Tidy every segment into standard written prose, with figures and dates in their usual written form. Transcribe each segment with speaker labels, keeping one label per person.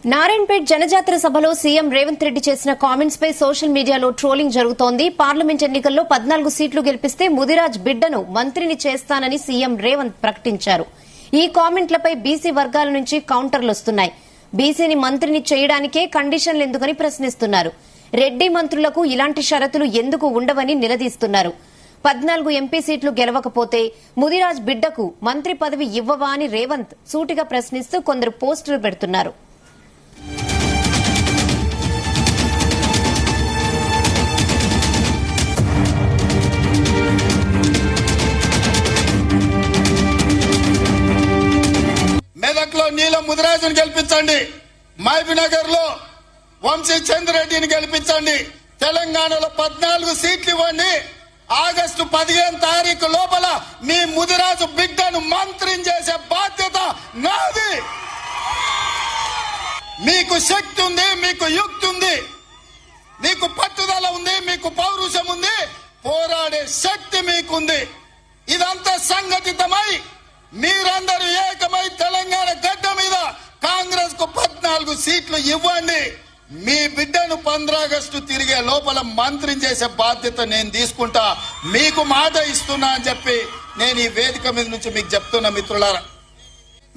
Speaker 1: నారాయణపేట్ జనజాతర సభలో సీఎం రేవంత్ రెడ్డి చేసిన కామెంట్స్ పై సోషల్ మీడియాలో ట్రోలింగ్ జరుగుతోంది. పార్లమెంట్ ఎన్నికల్లో 14 సీట్లు గెలిపిస్తే ముదిరాజ్ బిడ్డను మంత్రిని చేస్తానని సీఎం రేవంత్ ప్రకటించారు. ఈ కామెంట్లపై బీసీ వర్గాల నుంచి కౌంటర్లొస్తున్నాయి. బీసీని మంత్రిని చేయడానికే కండిషన్లు ఎందుకని ప్రశ్నిస్తున్నారు. రెడ్డి మంత్రులకు ఇలాంటి షరతులు ఎందుకు ఉండవని నిలదీస్తున్నారు. 14 ఎంపీ సీట్లు గెలవకపోతే ముదిరాజ్ బిడ్డకు మంత్రి పదవి ఇవ్వవా అని రేవంత్ సూటిగా ప్రశ్నిస్తూ కొందరు పోస్టులు పెడుతున్నారు.
Speaker 2: మెదక్లో నీలం ముదిరాజును గెలిపించండి, మహబూబ్నగర్ లో వంశీ చంద్రెడ్డిని గెలిపించండి, తెలంగాణలో 14 సీట్లు ఇవ్వండి. ఆగస్టు 15 తారీఖు లోపల మీ ముదిరాజు బిడ్డను మంత్రిని చేసే బాధ్యత నాది. మీకు శక్తి ఉంది, మీకు యుక్తి ఉంది, మీకు పట్టుదల ఉంది, మీకు పౌరుషం ఉంది, పోరాడే శక్తి మీకుంది. ఇదంతా సంఘటితమై మీరందరూ ఏకమై తెలంగాణ గడ్డ మీద కాంగ్రెస్ కు 14 సీట్లు ఇవ్వండి. మీ బిడ్డను 15 ఆగస్టు తిరిగే లోపల మంత్రిని చేసే బాధ్యత నేను తీసుకుంటా, మీకు మాట ఇస్తున్నా అని చెప్పి నేను ఈ వేదిక మీద నుంచి మీకు చెప్తున్నా. మిత్రులారా,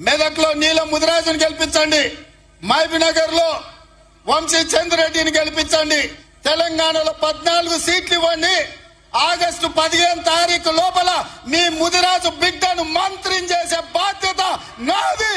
Speaker 2: మెదక్లో నీలం ముదిరాజును గెలిపించండి, మహబూబ్నగర్ లో వంశీ చంద్రెడ్డిని గెలిపించండి, తెలంగాణలో 14 సీట్లు ఇవ్వండి. ఆగస్టు 15 తారీఖు లోపల మీ ముదిరాజు బిడ్డను మంత్రిని చేసే బాధ్యత నాది.